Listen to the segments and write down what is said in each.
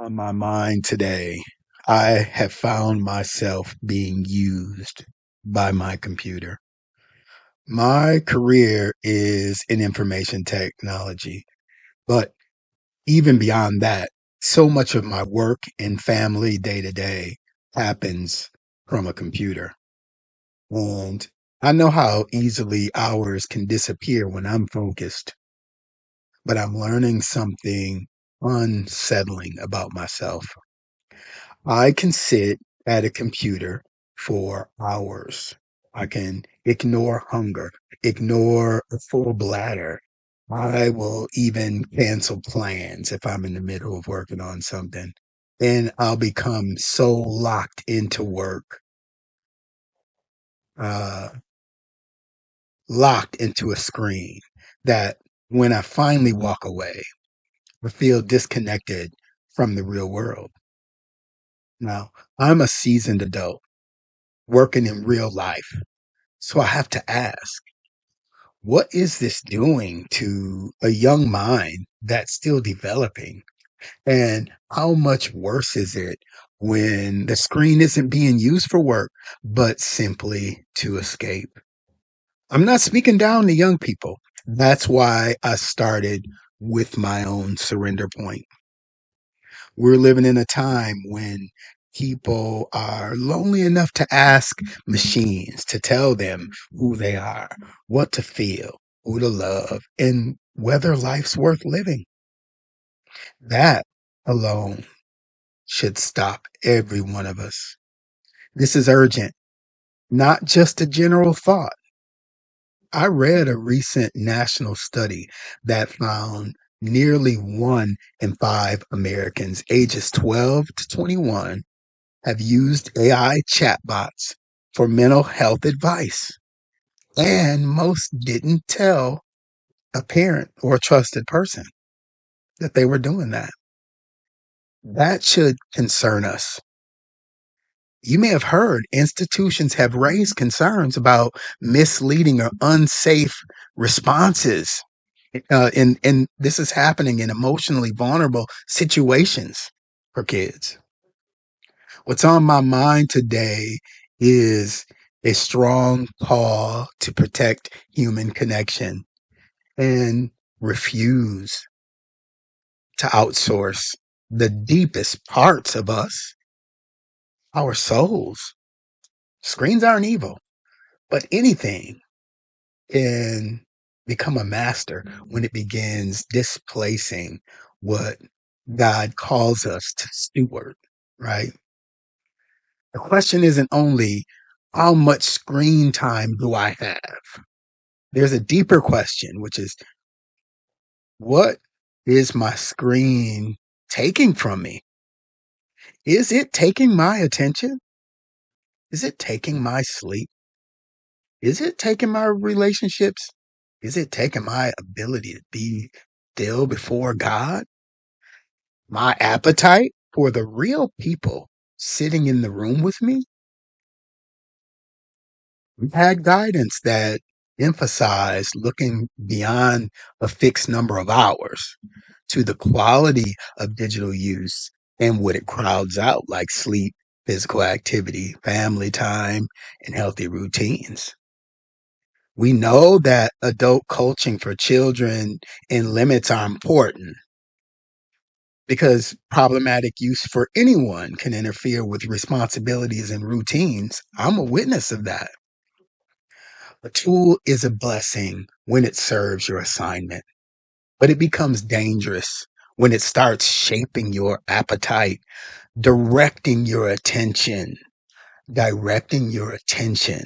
On my mind today, I have found myself being used by my computer. My career is in information technology, but even beyond that, so much of my work and family day to day happens from a computer. And I know how easily hours can disappear when I'm focused, but I'm learning something unsettling about myself. I can sit at a computer for hours. I can ignore hunger, ignore a full bladder. I will even cancel plans if I'm in the middle of working on something. And I'll become so locked into work, uh, locked into a screen that when I finally walk away, I feel disconnected from the real world. Now, I'm a seasoned adult working in real life. So I have to ask, what is this doing to a young mind that's still developing? And how much worse is it when the screen isn't being used for work, but simply to escape? I'm not speaking down to young people. That's why I started with my own surrender point. We're living in a time when people are lonely enough to ask machines to tell them who they are, what to feel, who to love, and whether life's worth living. That alone should stop every one of us. This is urgent, not just a general thought. I read a recent national study that found nearly 1 in 5 Americans ages 12 to 21 have used AI chatbots for mental health advice, and most didn't tell a parent or a trusted person that they were doing that. That should concern us. You may have heard institutions have raised concerns about misleading or unsafe responses. And this is happening in emotionally vulnerable situations for kids. What's on my mind today is a strong call to protect human connection and refuse to outsource the deepest parts of us, our souls. Screens aren't evil, but anything can become a master when it begins displacing what God calls us to steward, right? The question isn't only how much screen time do I have? There's a deeper question, which is what is my screen taking from me? Is it taking my attention? Is it taking my sleep? Is it taking my relationships? Is it taking my ability to be still before God? My appetite for the real people sitting in the room with me? We've had guidance that emphasized looking beyond a fixed number of hours to the quality of digital use and what it crowds out, like sleep, physical activity, family time, and healthy routines. We know that adult coaching for children and limits are important because problematic use for anyone can interfere with responsibilities and routines. I'm a witness of that. A tool is a blessing when it serves your assignment, but it becomes dangerous when it starts shaping your appetite, directing your attention, directing your attention,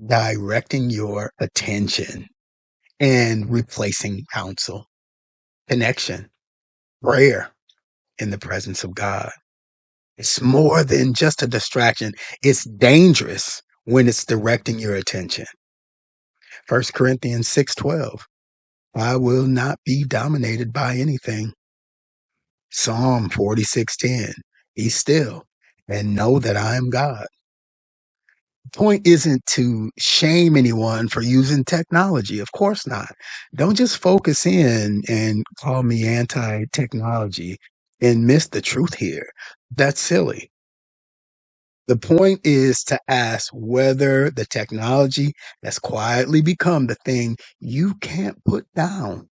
directing your attention, and replacing counsel, connection, prayer in the presence of God. It's more than just a distraction. It's dangerous when it's directing your attention. 1 Corinthians 6:12. I will not be dominated by anything. Psalm 46:10. Be still and know that I am God. The point isn't to shame anyone for using technology. Of course not. Don't just focus in and call me anti technology. and miss the truth here. That's silly. The point is to ask whether the technology has quietly become the thing you can't put down.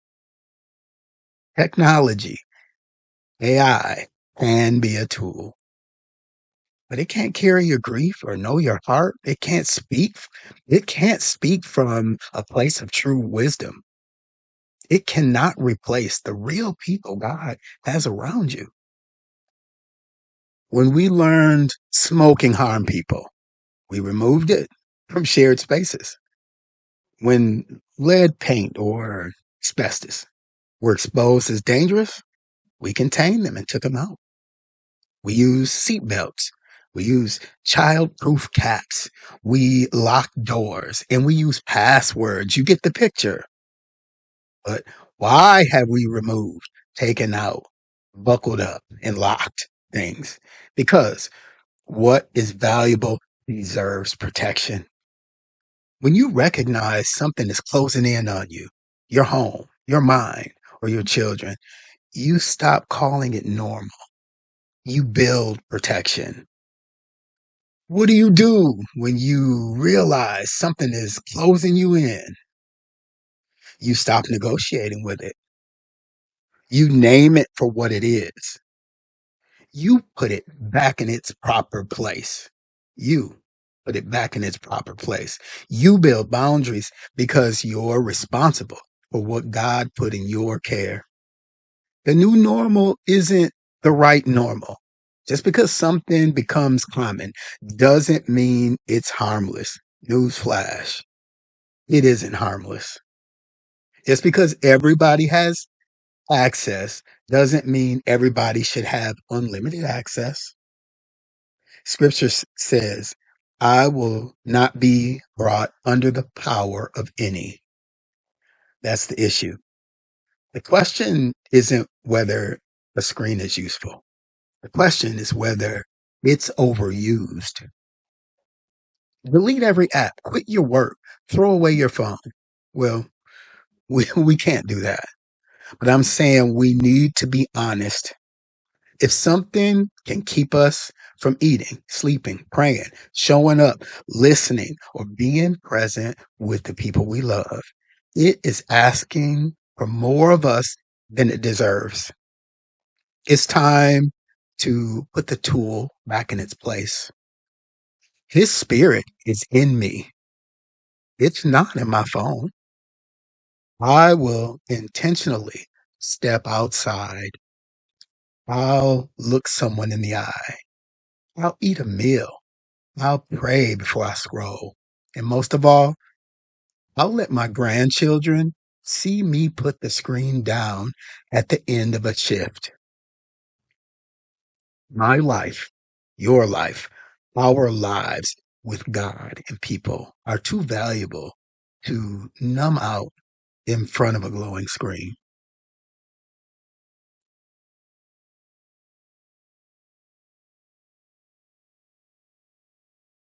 Technology, AI, can be a tool, but it can't carry your grief or know your heart. It can't speak from a place of true wisdom. It cannot replace the real people God has around you. When we learned smoking harmed people, we removed it from shared spaces. When lead paint or asbestos were exposed as dangerous, we contained them and took them out. We use seat belts. We use child-proof caps. We lock doors and we use passwords. You get the picture. But why have we removed, taken out, buckled up, and locked things? Because what is valuable deserves protection. When you recognize something is closing in on you, your home, your mind, or your children, you stop calling it normal. You build protection. What do you do when you realize something is closing you in? You stop negotiating with it. You name it for what it is. You put it back in its proper place. You put it back in its proper place. You build boundaries because you're responsible for what God put in your care. The new normal isn't the right normal. Just because something becomes common doesn't mean it's harmless. Newsflash, it isn't harmless. Just because everybody has access doesn't mean everybody should have unlimited access. Scripture says, I will not be brought under the power of any. That's the issue. The question isn't whether a screen is useful. The question is whether it's overused. Delete every app, quit your work, throw away your phone. Well, we can't do that. But I'm saying we need to be honest. If something can keep us from eating, sleeping, praying, showing up, listening, or being present with the people we love, it is asking for more of us than it deserves. It's time to put the tool back in its place. His spirit is in me. It's not in my phone. I will intentionally step outside. I'll look someone in the eye. I'll eat a meal. I'll pray before I scroll. And most of all, I'll let my grandchildren see me put the screen down at the end of a shift. My life, your life, our lives with God and people are too valuable to numb out in front of a glowing screen.